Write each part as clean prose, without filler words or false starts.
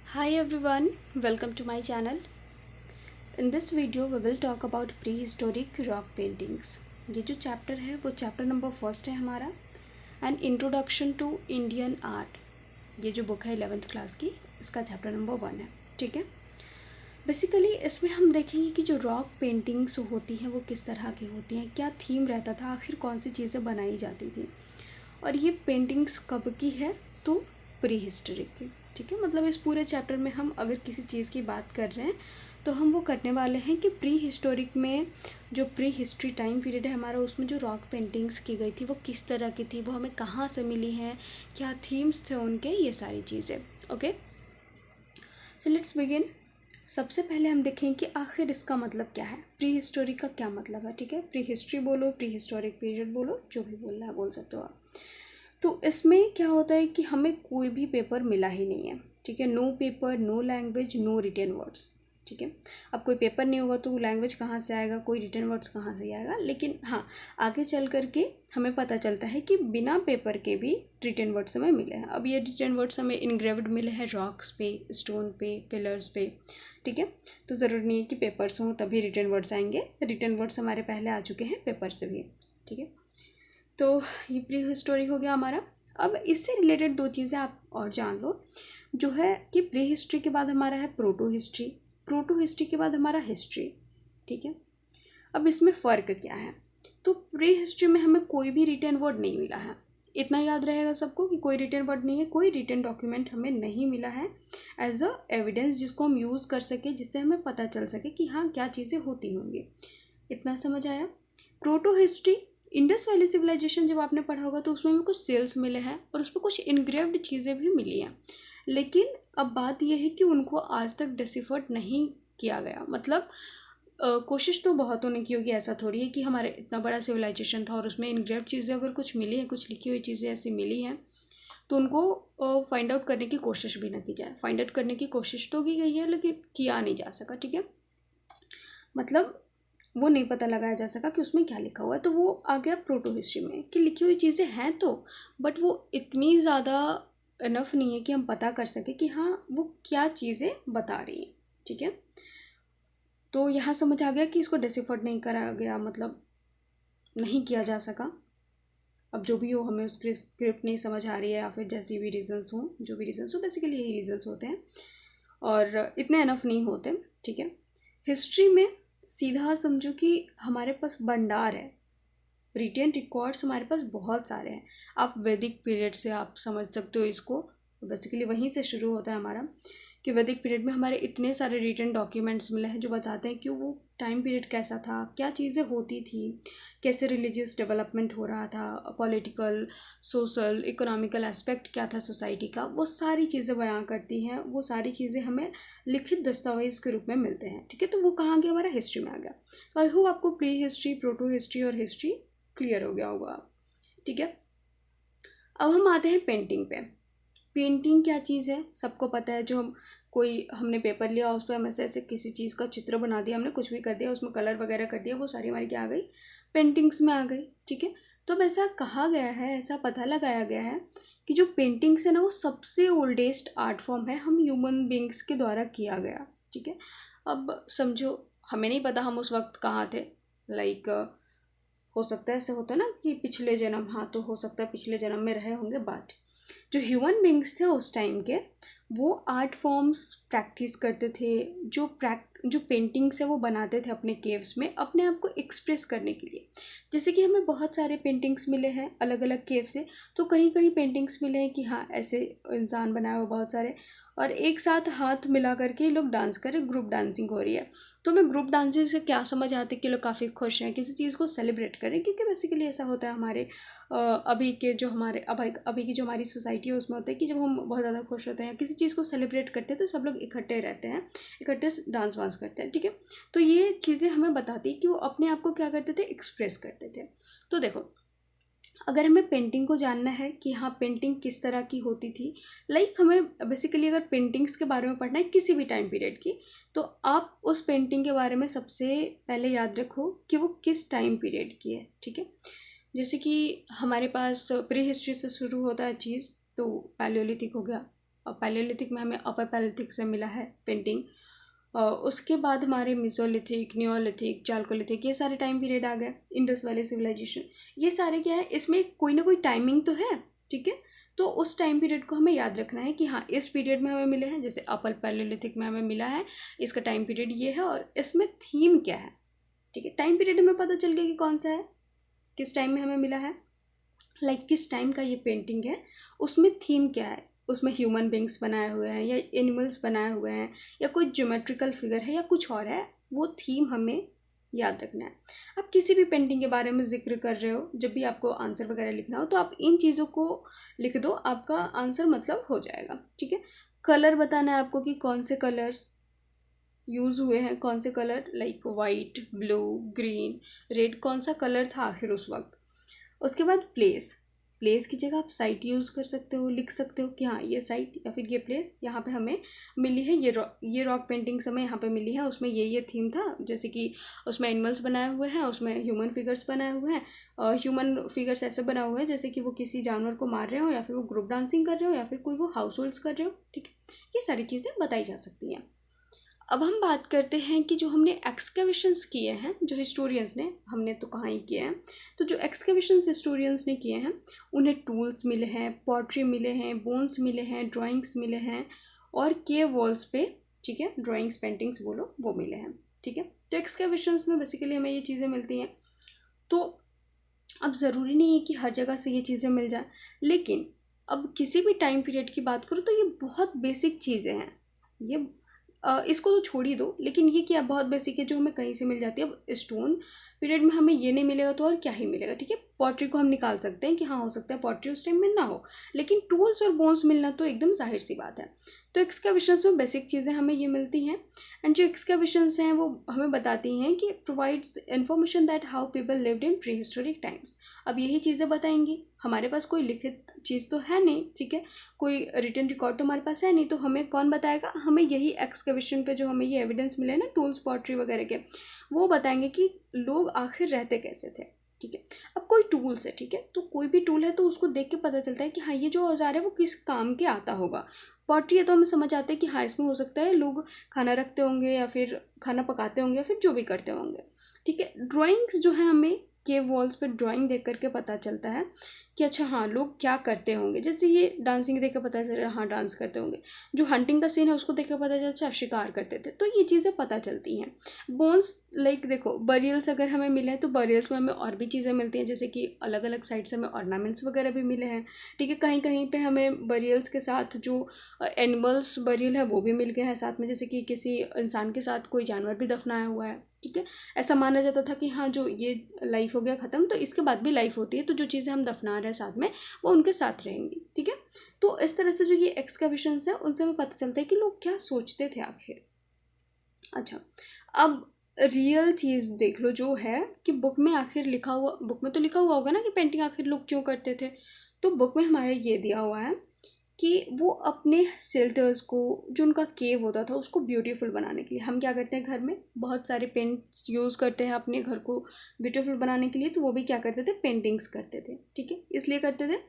Hi everyone, welcome to my channel. In this video we will talk about prehistoric rock paintings. ये जो chapter है वो chapter number first है हमारा and introduction to Indian art. ये जो book है 11th क्लास की, इसका चैप्टर नंबर 1 है। ठीक है, बेसिकली इसमें हम देखेंगे कि जो रॉक पेंटिंग्स होती हैं वो किस तरह की होती हैं, क्या थीम रहता था, आखिर कौन सी चीज़ें बनाई जाती थी, और ये पेंटिंग्स कब की है तो प्री हिस्टोरिक की। ठीक है, मतलब इस पूरे चैप्टर में हम अगर किसी चीज़ की बात कर रहे हैं तो हम वो करने वाले हैं कि प्री हिस्टोरिक में जो प्री हिस्ट्री टाइम पीरियड है हमारा, उसमें जो रॉक पेंटिंग्स की गई थी वो किस तरह की थी, वो हमें कहाँ से मिली हैं, क्या थीम्स थे उनके, ये सारी चीज़ें। Okay, so let's begin. सबसे पहले हम देखें कि आखिर इसका मतलब क्या है, प्री हिस्टोरिक का क्या मतलब है। ठीक है, प्री हिस्ट्री बोलो, प्री हिस्टोरिक पीरियड बोलो, जो भी बोलना है बोल सकते हो आप। तो इसमें क्या होता है कि हमें कोई भी पेपर मिला ही नहीं है। ठीक है, no paper, no language, no written words. ठीक है, अब कोई पेपर नहीं होगा तो लैंग्वेज कहाँ से आएगा, कोई रिटन वर्ड्स कहाँ से आएगा। लेकिन हाँ, आगे चल करके हमें पता चलता है कि बिना पेपर के भी रिटन वर्ड्स हमें मिले हैं। अब ये रिटन वर्ड्स हमें इनग्रेव्ड मिले हैं रॉक्स पे, स्टोन पे, पिलर्स पे। ठीक है, तो ज़रूरी नहीं है कि पेपर्स हों तभी रिटन वर्ड्स आएंगे, रिटन वर्ड्स हमारे पहले आ चुके हैं पेपर से भी। ठीक है, तो ये प्री हिस्टोरी हो गया हमारा। अब इससे रिलेटेड दो चीज़ें आप और जान लो, जो है कि प्री हिस्ट्री के बाद हमारा है प्रोटो हिस्ट्री, प्रोटो हिस्ट्री के बाद हमारा हिस्ट्री। ठीक है, अब इसमें फ़र्क क्या है, तो प्री हिस्ट्री में हमें कोई भी रिटन वर्ड नहीं मिला है। इतना याद रहेगा सबको कि कोई रिटन वर्ड नहीं है, कोई रिटन डॉक्यूमेंट हमें नहीं मिला है एज अ एविडेंस जिसको हम यूज़ कर सके, जिससे हमें पता चल सके कि हाँ क्या चीज़ें होती होंगी। इतना समझ आया। Proto history, Indus valley civilization जब आपने पढ़ा होगा तो उसमें भी कुछ सेल्स मिले हैं और उसमें कुछ इनग्रेव्ड चीज़ें भी मिली हैं, लेकिन अब बात यह है कि उनको आज तक डिसिफर्ड नहीं किया गया। मतलब कोशिश तो बहुतों ने की होगी, ऐसा थोड़ी है कि हमारे इतना बड़ा सिविलाइजेशन था और उसमें इनग्रेव्ड चीज़ें अगर कुछ मिली हैं, कुछ लिखी हुई चीज़ें ऐसी मिली हैं, तो उनको फाइंड आउट करने की कोशिश भी ना की जाए। फाइंड आउट करने की कोशिश तो की गई है लेकिन किया नहीं जा सका। ठीक है, मतलब वो नहीं पता लगाया जा सका कि उसमें क्या लिखा हुआ है। तो वो आ गया प्रोटो हिस्ट्री में कि लिखी हुई चीज़ें हैं तो, बट वो इतनी ज़्यादा इनफ नहीं है कि हम पता कर सके कि हाँ वो क्या चीज़ें बता रही हैं। ठीक है, तो यहाँ समझ आ गया कि इसको डिसिफर्ड नहीं करा गया, मतलब नहीं किया जा सका। अब जो भी हो, हमें उसकी स्क्रिप्ट नहीं समझ आ रही है या फिर जैसी भी रीजंस हों, जो भी रीजंस हो, बेसिकली यही रीजंस होते हैं और इतने इनफ नहीं होते। ठीक है, हिस्ट्री में सीधा समझो कि हमारे पास भंडार है, रिटेन रिकॉर्ड्स हमारे पास बहुत सारे हैं। आप वैदिक पीरियड से आप समझ सकते हो इसको, बेसिकली वहीं से शुरू होता है हमारा, कि वैदिक पीरियड में हमारे इतने सारे रिटन डॉक्यूमेंट्स मिले हैं जो बताते हैं कि वो टाइम पीरियड कैसा था, क्या चीज़ें होती थी, कैसे रिलीजियस डेवलपमेंट हो रहा था, पॉलिटिकल, सोशल, इकोनॉमिकल एस्पेक्ट क्या था सोसाइटी का, वो सारी चीज़ें बयां करती हैं। वो सारी चीज़ें हमें लिखित दस्तावेज़ के रूप में मिलते हैं। ठीक है, तो वो कहाँ गया, हमारा हिस्ट्री में आ गया। तो आई होप आपको प्री हिस्ट्री, प्रोटो हिस्ट्री और हिस्ट्री क्लियर हो गया होगा। ठीक है, अब हम आते हैं पेंटिंग पे। पेंटिंग क्या चीज़ है सबको पता है, जो हम कोई हमने पेपर लिया उस पर हम ऐसे किसी चीज़ का चित्र बना दिया, हमने कुछ भी कर दिया, उसमें कलर वगैरह कर दिया, वो सारी हमारी क्या आ गई, पेंटिंग्स में आ गई। ठीक है, तो अब ऐसा कहा गया है, ऐसा पता लगाया गया है कि जो पेंटिंग्स है ना वो सबसे ओल्डेस्ट आर्ट फॉर्म है, हम ह्यूमन बींग्स के द्वारा किया गया। ठीक है, अब समझो हमें नहीं पता हम उस वक्त कहाँ थे, लाइक हो सकता है ऐसे होता है ना कि पिछले जन्म, हाँ तो हो सकता है पिछले जन्म में रहे होंगे, बट जो ह्यूमन बींग्स थे उस टाइम के, वो आर्ट फॉर्म्स प्रैक्टिस करते थे। जो पेंटिंग्स है वो बनाते थे अपने केव्स में अपने आप को एक्सप्रेस करने के लिए। जैसे कि हमें बहुत सारे पेंटिंग्स मिले हैं अलग अलग केव से, तो कहीं कहीं पेंटिंग्स मिले हैं कि हाँ ऐसे इंसान बनाए हुए बहुत सारे, और एक साथ हाथ मिला करके लोग डांस कर रहे, ग्रुप डांसिंग हो रही है। तो हमें ग्रुप डांसिंग से क्या समझ आती है कि लोग काफ़ी खुश हैं, किसी चीज़ को सेलिब्रेट करें, क्योंकि बेसिकली ऐसा होता है हमारे अभी के जो हमारे अभी की जो हमारी सोसाइटी है उसमें होता है कि जब हम बहुत ज़्यादा खुश होते हैं किसी चीज़ को सेलिब्रेट करते हैं तो सब लोग इकट्ठे रहते हैं, इकट्ठे डांस वांस करते हैं। ठीक है, तो ये चीज़ें हमें बताती है कि वो अपने आप को क्या करते थे, एक्सप्रेस करते थे। तो देखो, अगर हमें पेंटिंग को जानना है कि हाँ पेंटिंग किस तरह की होती थी, लाइक हमें बेसिकली अगर पेंटिंग्स के बारे में पढ़ना है किसी भी टाइम पीरियड की, तो आप उस पेंटिंग के बारे में सबसे पहले याद रखो कि वो किस टाइम पीरियड की है। ठीक है, जैसे कि हमारे पास प्री हिस्ट्री से शुरू होता है चीज़, तो पैलियोलिथिक हो गया, पैलेलिथिक में हमें अपर पैलेलिथिक से मिला है पेंटिंग। उसके बाद हमारे मिसोलिथिक, नियोलिथिक, चाल्कोलिथिक, ये सारे टाइम पीरियड आ गए। इंडस वैली सिविलाइजेशन, ये सारे क्या है, इसमें कोई ना कोई टाइमिंग तो है, ठीक है। तो उस टाइम पीरियड को हमें याद रखना है कि हाँ इस पीरियड में हमें मिले हैं, जैसे अपर पैलेलिथिक में हमें मिला है, इसका टाइम पीरियड ये है और इसमें थीम क्या है, ठीक है। टाइम पीरियड हमें पता चल गया कि कौन सा है, किस टाइम में हमें मिला है, किस टाइम का ये पेंटिंग है, उसमें थीम क्या है, उसमें ह्यूमन बींग्स बनाए हुए हैं या एनिमल्स बनाए हुए हैं या कोई ज्योमेट्रिकल फिगर है या कुछ और है, वो थीम हमें याद रखना है। आप किसी भी पेंटिंग के बारे में जिक्र कर रहे हो, जब भी आपको आंसर वगैरह लिखना हो तो आप इन चीज़ों को लिख दो, आपका आंसर मतलब हो जाएगा, ठीक है। कलर बताना है आपको कि कौन से कलर्स यूज़ हुए हैं, कौन से colour white, blue, green, red, कौन सा कलर था आखिर उस वक्त। उसके बाद प्लेस की जगह आप साइट यूज़ कर सकते हो, लिख सकते हो कि हाँ ये साइट या फिर ये प्लेस यहाँ पे हमें मिली है, ये रॉक पेंटिंग्स हमें यहाँ पे मिली है, उसमें ये थीम था, जैसे कि उसमें एनिमल्स बनाए हुए हैं, उसमें ह्यूमन फिगर्स बनाए हुए हैं, ह्यूमन फिगर्स ऐसे बनाए हुए हैं जैसे कि वो किसी जानवर को मार रहे हो या फिर वो ग्रुप डांसिंग कर रहे हो या फिर कोई वो हाउस होल्ड्स कर रहे हो, ठीक है। ये सारी चीज़ें बताई जा सकती हैं। अब हम बात करते हैं कि जो हमने एक्सकेवेशंस किए हैं, जो हिस्टोरियंस ने, हमने तो कहाँ ही किए हैं, तो जो एक्सकेवेशंस हिस्टोरियंस ने किए हैं उन्हें टूल्स मिले हैं, पॉटरी मिले हैं, बोन्स मिले हैं, ड्राइंग्स मिले हैं और केव वॉल्स पे, ठीक है, ड्राइंग्स, पेंटिंग्स बोलो, वो मिले हैं, ठीक है। तो एक्सकेवेशंस में बेसिकली हमें ये चीज़ें मिलती हैं। तो अब ज़रूरी नहीं है कि हर जगह से ये चीज़ें मिल जाए, लेकिन अब किसी भी टाइम पीरियड की बात करूँ तो ये बहुत बेसिक चीज़ें हैं, ये इसको तो छोड़ ही दो, लेकिन ये क्या बहुत बेसिक है जो हमें कहीं से मिल जाती है। अब स्टोन पीरियड में हमें ये नहीं मिलेगा तो और क्या ही मिलेगा, ठीक है। पॉटरी को हम निकाल सकते हैं कि हाँ हो सकता है पॉटरी उस टाइम में ना हो, लेकिन टूल्स और बोन्स मिलना तो एकदम जाहिर सी बात है। तो एक्सकेवेशंस में बेसिक चीज़ें हमें ये मिलती हैं, एंड जो एक्सकेवेशंस हैं वो हमें बताती हैं कि provides information that how people lived in pre historic times. अब यही चीज़ें बताएंगी, हमारे पास कोई लिखित चीज़ तो है नहीं, ठीक है, कोई रिटन रिकॉर्ड तो हमारे पास है नहीं, तो हमें कौन बताएगा, हमें यही एक्सकेवेशन पे जो हमें ये एविडेंस मिले ना टूल्स, पॉटरी वगैरह के, वो बताएंगे कि लोग आखिर रहते कैसे थे, ठीक है। अब कोई टूल्स है, ठीक है, तो कोई भी टूल है तो उसको देख के पता चलता है कि हाँ ये जो औजार है वो किस काम के आता होगा। पॉटरी है तो हमें समझ आता है कि हाँ इसमें हो सकता है लोग खाना रखते होंगे या फिर खाना पकाते होंगे या फिर जो भी करते होंगे, ठीक है। ड्राइंग्स जो है हमें केव वॉल्स पे ड्राइंग देख करके पता चलता है कि अच्छा हाँ लोग क्या करते होंगे, जैसे ये डांसिंग देख कर पता चल रहा है हाँ डांस करते होंगे, जो हंटिंग का सीन है उसको देख कर पता चलता है शिकार करते थे, तो ये चीज़ें पता चलती हैं। बोन्स देखो बरियल्स अगर हमें मिले हैं तो बरियल्स में हमें और भी चीज़ें मिलती हैं, जैसे कि अलग अलग साइड से हमें ऑर्नामेंट्स वगैरह भी मिले हैं, ठीक है। कहीं कहीं पे हमें बरियल्स के साथ जो एनिमल्स बरियल है वो भी मिल गए हैं साथ में, जैसे कि किसी इंसान के साथ कोई जानवर भी दफनाया हुआ है, ठीक है। ऐसा माना जाता था कि हाँ जो ये लाइफ हो गया ख़त्म तो इसके बाद भी लाइफ होती है, तो जो चीज़ें हम दफना रहे हैं साथ में वो उनके साथ रहेंगी, ठीक है। तो इस तरह से जो ये एक्सकैवेशंस है उनसे हमें पता चलता है कि लोग क्या सोचते थे आखिर। अच्छा, अब रियल चीज़ देख लो जो है कि बुक में आखिर लिखा हुआ, बुक में तो लिखा हुआ होगा ना कि पेंटिंग आखिर लोग क्यों करते थे, तो बुक में हमारे ये दिया हुआ है कि वो अपने शेल्टर्स को, जो उनका केव होता था उसको ब्यूटीफुल बनाने के लिए हम क्या करते हैं, घर में बहुत सारे पेंट्स यूज़ करते हैं अपने घर को ब्यूटीफुल बनाने के लिए, तो वो भी क्या करते थे, पेंटिंग्स करते थे, ठीक है, इसलिए करते थे।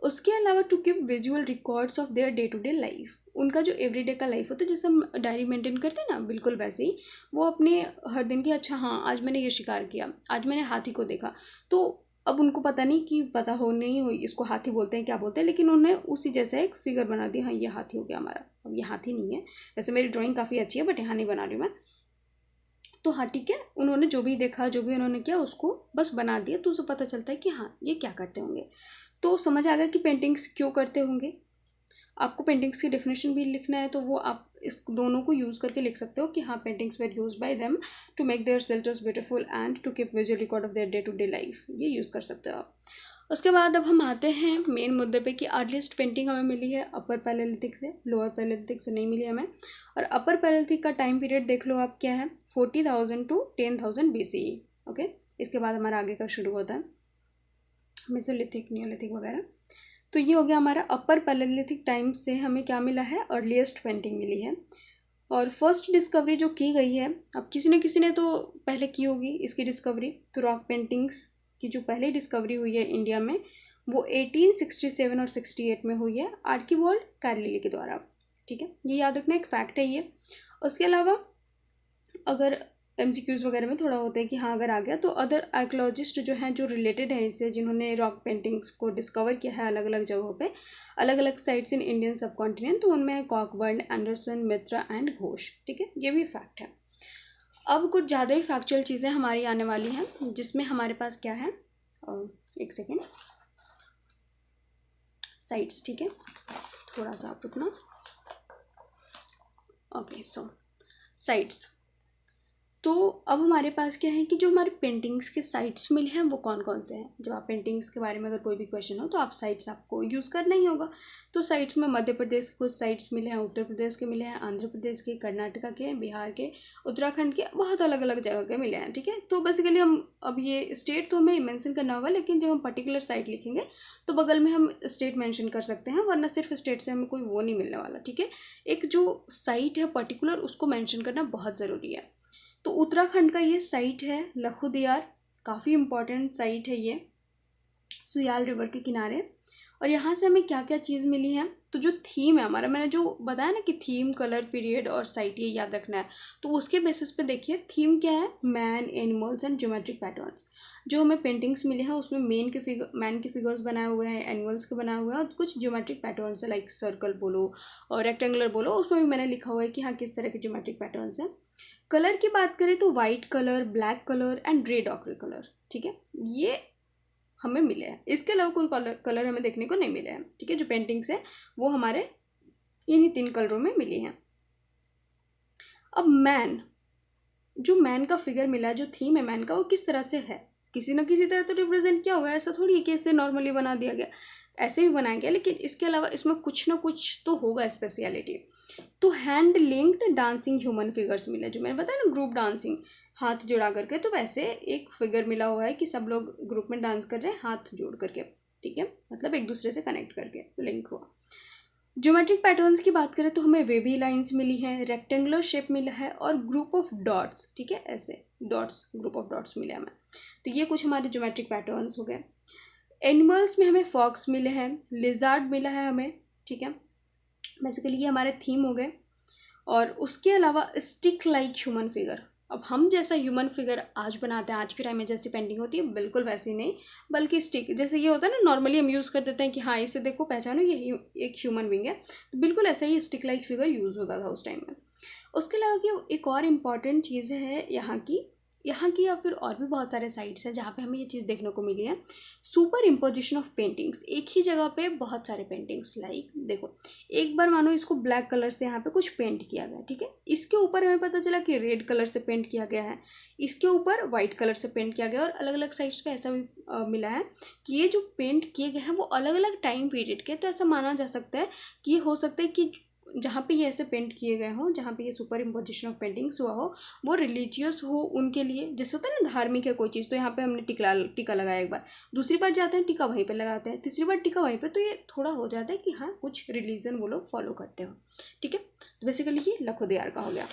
उसके अलावा to keep visual records of their day to day life, उनका जो एवरीडे का लाइफ होता है जैसे हम डायरी मेंटेन करते हैं ना, बिल्कुल वैसे ही वो अपने हर दिन की, अच्छा हाँ आज मैंने ये शिकार किया, आज मैंने हाथी को देखा, तो अब उनको पता नहीं कि पता हो नहीं हो इसको हाथी बोलते हैं क्या बोलते हैं, लेकिन उन्होंने उसी जैसा एक फिगर बना दिया, हाँ ये हाथी हो गया हमारा। अब ये हाथी नहीं है, वैसे मेरी ड्राइंग काफ़ी अच्छी है बट यहाँ नहीं बना रही मैं, तो हाँ ठीक है, उन्होंने जो भी देखा जो भी उन्होंने किया उसको बस बना दिया, तो उसे पता चलता है कि हाँ ये क्या करते होंगे। तो समझ आ गया कि पेंटिंग्स क्यों करते होंगे। आपको पेंटिंग्स की डेफिनेशन भी लिखना है तो वो आप इस दोनों को यूज़ करके लिख सकते हो कि हाँ paintings were used by them to make their shelters beautiful and to keep visual record of their day to day life, ये यूज़ कर सकते हो आप। उसके बाद अब हम आते हैं मेन मुद्दे पे कि अर्लीस्ट पेंटिंग हमें मिली है अपर पैलेलिथिक से, लोअर पैलेलिथिक से नहीं मिली हमें। और अपर पैलेलिथिक का टाइम पीरियड देख लो आप क्या है, 40,000 to 10,000 BCE, ओके। इसके बाद हमारा आगे का शुरू होता है मेसोलिथिक, नियोलिथिक वगैरह। तो ये हो गया हमारा अपर पैलेलिथिक टाइम से हमें क्या मिला है, अर्लीस्ट पेंटिंग मिली है। और फर्स्ट डिस्कवरी जो की गई है, अब किसी ने तो पहले की होगी इसकी डिस्कवरी, तो रॉक पेंटिंग्स की जो पहले डिस्कवरी हुई है इंडिया में वो 1867 और 68 में हुई है आर्किवॉल्ड कार्लिली के द्वारा। ठीक है, ये याद रखना, एक फैक्ट है ये। उसके अलावा अगर MCQs वगैरह में थोड़ा होता है कि हाँ अगर आ गया तो अदर आर्कियोलॉजिस्ट जो हैं जो रिलेटेड है इससे, जिन्होंने रॉक पेंटिंग्स को डिस्कवर किया है अलग अलग जगहों पे, अलग अलग साइट्स इन इंडियन सब कॉन्टिनेंट, तो उनमें है Cockburn, Anderson, Mitra and Ghosh. ठीक है, ये भी फैक्ट है। अब कुछ ज़्यादा ही फैक्चुअल चीज़ें हमारी आने वाली हैं, जिसमें हमारे पास क्या है, एक सेकेंड, साइट्स। ठीक है, थोड़ा सा आप रुकना। ओके, सो साइट्स। तो अब हमारे पास क्या है कि जो हमारे पेंटिंग्स के साइट्स मिले हैं वो कौन कौन से हैं। जब आप पेंटिंग्स के बारे में अगर कोई भी क्वेश्चन हो तो आप साइट्स आपको यूज़ करना ही होगा। तो साइट्स में मध्य प्रदेश के कुछ साइट्स मिले हैं, उत्तर प्रदेश के मिले हैं, आंध्र प्रदेश के, कर्नाटका के, बिहार के, उत्तराखंड के, बहुत अलग अलग जगह के मिले हैं। ठीक है, तो बेसिकली हम अब ये स्टेट तो हमें मेंशन करना होगा, लेकिन जब हम पर्टिकुलर साइट लिखेंगे तो बगल में हम स्टेट मेंशन कर सकते हैं, वरना सिर्फ स्टेट से हमें कोई वो नहीं मिलने वाला। ठीक है, एक जो साइट है पर्टिकुलर उसको मेंशन करना बहुत ज़रूरी है। तो उत्तराखंड का ये साइट है लखुदियार, काफ़ी इम्पॉर्टेंट साइट है ये, सुयाल रिवर के किनारे। और यहाँ से हमें क्या क्या चीज़ मिली है, तो जो थीम है हमारा, मैंने जो बताया ना कि थीम, कलर, पीरियड और साइट ये याद रखना है, तो उसके बेसिस पे देखिए थीम क्या है, man, animals and geometric patterns. जो हमें पेंटिंग्स मिले हैं उसमें मैन के फिगर्स बनाए हुए हैं, एनिमल्स के बनाए हुए हैं, और कुछ ज्योमेट्रिक पैटर्न्स है, लाइक सर्कल बोलो और रेक्टेंगुलर बोलो, उसमें भी मैंने लिखा हुआ है कि हाँ किस तरह के ज्योमेट्रिक पैटर्न्स हैं। कलर की बात करें तो white colour, black colour and red ochre colour. ठीक है, ये हमें मिले हैं, इसके अलावा कोई कलर हमें देखने को नहीं मिले हैं। ठीक है, जो पेंटिंग्स है वो हमारे इन्हीं 3 कलरों में मिली हैं। अब जो मैन का फिगर मिला है, जो थीम है मैन का, वो किस तरह से है, किसी न किसी तरह तो रिप्रेजेंट किया होगा। ऐसा थोड़ी है कि ऐसे नॉर्मली बना दिया गया, ऐसे भी बनाया गया, लेकिन इसके अलावा इसमें कुछ ना कुछ तो होगा स्पेशलिटी। तो hand linked dancing human figures मिले, जो मैंने बताया ना ग्रुप डांसिंग, हाथ जोड़ा करके, तो वैसे एक फिगर मिला हुआ है कि सब लोग ग्रुप में डांस कर रहे हैं हाथ जोड़ करके। ठीक है, मतलब एक दूसरे से कनेक्ट करके लिंक हुआ। ज्योमेट्रिक पैटर्न्स की बात करें तो हमें वेवी लाइंस मिली है, रेक्टेंगुलर शेप मिला है और ग्रुप ऑफ डॉट्स। ठीक है, ऐसे डॉट्स, ग्रुप ऑफ डॉट्स मिले हमें। तो ये कुछ हमारे ज्योमेट्रिक पैटर्न्स हो गए। एनिमल्स में हमें फॉक्स मिले हैं, लिजार्ड मिला है हमें। ठीक है, बेसिकली ये हमारे थीम हो गए। और उसके अलावा स्टिक लाइक ह्यूमन फिगर, अब हम जैसा ह्यूमन फिगर आज बनाते हैं, आज के टाइम में जैसी पेंटिंग होती है, बिल्कुल वैसी नहीं, बल्कि स्टिक जैसे ये होता है ना, नॉर्मली हम यूज़ कर देते हैं कि हाँ इसे देखो पहचानो ये एक ह्यूमन बीइंग है, तो बिल्कुल ऐसा ही स्टिक लाइक फिगर यूज़ होता था उस टाइम में। उसके अलावा कि एक और इम्पॉर्टेंट चीज़ है यहाँ की या फिर और भी बहुत सारे साइट्स हैं जहाँ पे हमें ये चीज़ देखने को मिली है, सुपर इम्पोजिशन ऑफ पेंटिंग्स। एक ही जगह पे बहुत सारे पेंटिंग्स, लाइक देखो एक बार मानो इसको ब्लैक कलर से यहाँ पे कुछ पेंट किया गया। ठीक है, इसके ऊपर हमें पता चला कि रेड कलर से पेंट किया गया है, इसके ऊपर वाइट कलर से पेंट किया गया, और अलग अलग साइट्स पे ऐसा भी मिला है कि ये जो पेंट किए गए हैं वो अलग अलग टाइम पीरियड के। तो ऐसा माना जा सकता है कि ये हो सकता है कि जहाँ पे ये ऐसे पेंट किए गए हों, जहाँ पे ये सुपर इम्पोजिशन ऑफ पेंटिंग्स हुआ हो, वो रिलीजियस हो उनके लिए, जैसे होता है ना धार्मिक है कोई चीज़, तो यहाँ पे हमने टीका लगाया एक बार, दूसरी बार जाते हैं टीका वहीं पे लगाते हैं, तीसरी बार टीका वहीं पे, तो ये थोड़ा हो जाता है कि हाँ कुछ रिलीजन वो लोग फॉलो करते हो। ठीक है, तो बेसिकली ये लखोदियार का हो गया।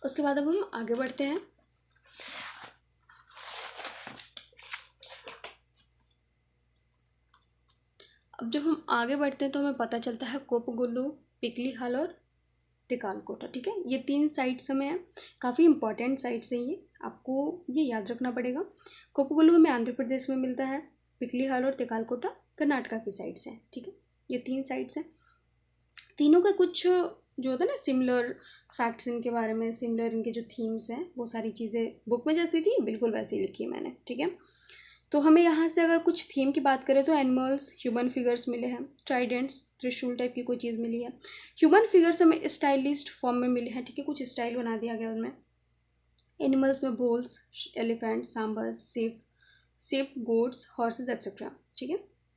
उसके बाद अब हम आगे बढ़ते हैं। अब जब हम आगे बढ़ते हैं तो हमें पता चलता है कोपगुल्लू, पिकलीहाल और तेकालकोटा। ठीक है, ये 3 साइट्स हमें हैं, काफ़ी इंपॉर्टेंट साइट्स हैं ये, आपको ये याद रखना पड़ेगा। कोपगुल्लू हमें आंध्र प्रदेश में मिलता है, पिकलीहाल और तेकालकोटा कर्नाटका की साइट्स हैं। ठीक है, ये 3 साइट्स हैं, तीनों का कुछ जो होता है ना सिमिलर फैक्ट्स इनके बारे में, सिमिलर इनके जो थीम्स हैं, वो सारी चीज़ें बुक में जैसी थी बिल्कुल वैसी ही लिखी है मैंने। ठीक है, तो हमें यहाँ से अगर कुछ थीम की बात करें तो एनिमल्स, ह्यूमन फिगर्स मिले हैं, ट्राइडेंट्स, त्रिशूल टाइप की कोई चीज़ मिली है, ह्यूमन फिगर्स हमें स्टाइलिस्ट फॉर्म में मिले हैं। ठीक है, कुछ स्टाइल बना दिया गया उनमें। एनिमल्स में बुल्स, एलिफेंट, सांबर्स, सेप, गोट्स, हॉर्सेस एक्सेट्रा। ठीक है,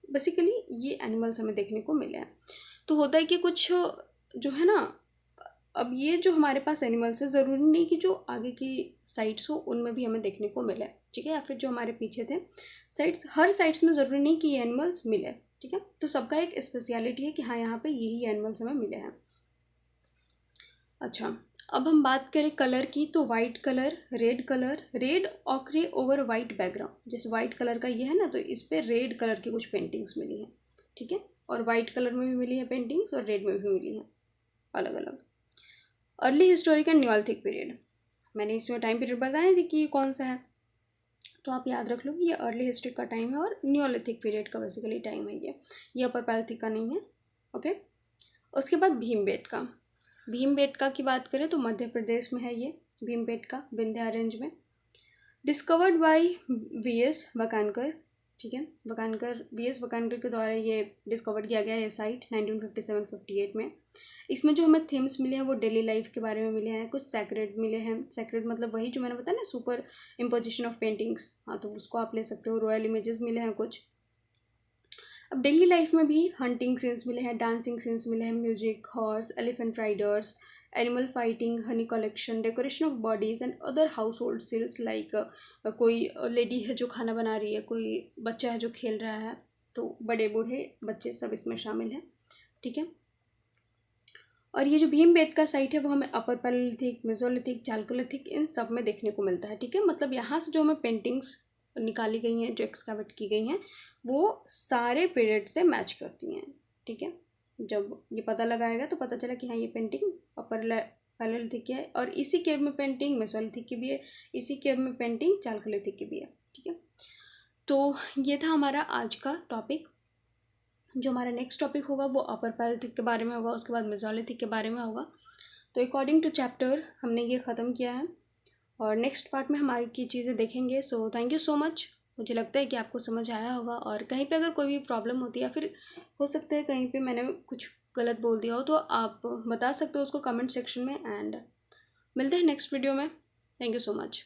बेसिकली ये एनिमल्स हमें देखने को मिले हैं। तो होता है कि कुछ जो है ना, अब ये जो हमारे पास एनिमल्स है, ज़रूरी नहीं कि जो आगे की साइट्स हो उनमें भी हमें देखने को मिले। ठीक है, या फिर जो हमारे पीछे थे साइट्स, हर साइट्स में ज़रूरी नहीं कि ये एनिमल्स मिले। ठीक है, तो सबका एक स्पेशलिटी है कि हाँ यहाँ पे यही एनिमल्स हमें मिले हैं। अच्छा, अब हम बात करें कलर की, तो white colour, red ochre over white background, जैसे वाइट कलर का ये है ना, तो इस पर रेड कलर की कुछ पेंटिंग्स मिली हैं। ठीक है, और वाइट कलर में भी मिली है पेंटिंग्स और रेड में भी मिली है अलग अलग। Early historic and Neolithic period, मैंने इसमें टाइम पीरियड बताया थी कि ये कौन सा है, तो आप याद रख लो कि ये अर्ली हिस्ट्री का टाइम है और न्योलिथिक पीरियड का बेसिकली टाइम है ये अपर पैलियोलिथिक का नहीं है। ओके, उसके बाद भीमबेटका। भीमबेटका की बात करें तो मध्य प्रदेश में है ये भीमबेटका, विंध्या रेंज में। Discovered by VS. वकानकर, ठीक है, वी.एस. वकानकर के द्वारा ये डिस्कवर किया गया है साइट 1957-58 में। इसमें जो हमें थीम्स मिले हैं वो डेली लाइफ के बारे में मिले हैं, कुछ सैक्रेड मिले हैं। सैक्रेड मतलब वही जो मैंने बताया ना, सुपर इम्पोजिशन ऑफ पेंटिंग्स, हाँ तो उसको आप ले सकते हो। रॉयल इमेजेस मिले हैं कुछ। अब डेली लाइफ में भी हंटिंग सीन्स मिले हैं, डांसिंग सीन्स मिले हैं, music, horse, elephant riders, animal fighting, honey collection, decoration of bodies and other household seals like कोई लेडी है जो खाना बना रही है, कोई बच्चा है जो खेल रहा है, तो बड़े बूढ़े बच्चे सब इसमें शामिल हैं, ठीक है। और ये जो भीमबेटका साइट है वो हमें अपर पैलियोलिथिक, मेसोलिथिक, चालकोलिथिक इन सब में देखने को मिलता है, ठीक है। मतलब यहाँ से जो हमें पेंटिंग्स निकाली गई हैं, जो एक्सकावेट की गई हैं, वो सारे पीरियड से मैच करती हैं, ठीक है। जब ये पता लगाएगा तो पता चला कि हाँ ये पेंटिंग अपर पैलियोलिथिक की है, और इसी केव में पेंटिंग मेसोलिथिक की भी है, इसी केव में पेंटिंग चालकोलिथिक की भी है, ठीक है। तो ये था हमारा आज का टॉपिक। जो हमारा नेक्स्ट टॉपिक होगा वो अपर पैलियोलिथिक के बारे में होगा, उसके बाद मेसोलिथिक के बारे में होगा। तो अकॉर्डिंग टू चैप्टर हमने ये ख़त्म किया है, और नेक्स्ट पार्ट में हम आगे की चीज़ें देखेंगे। So thank you so much. मुझे लगता है कि आपको समझ आया होगा, और कहीं पे अगर कोई भी प्रॉब्लम होती है या फिर हो सकता है कहीं पे मैंने कुछ गलत बोल दिया हो तो आप बता सकते हो उसको कमेंट सेक्शन में। एंड मिलते हैं नेक्स्ट वीडियो में। Thank you so much.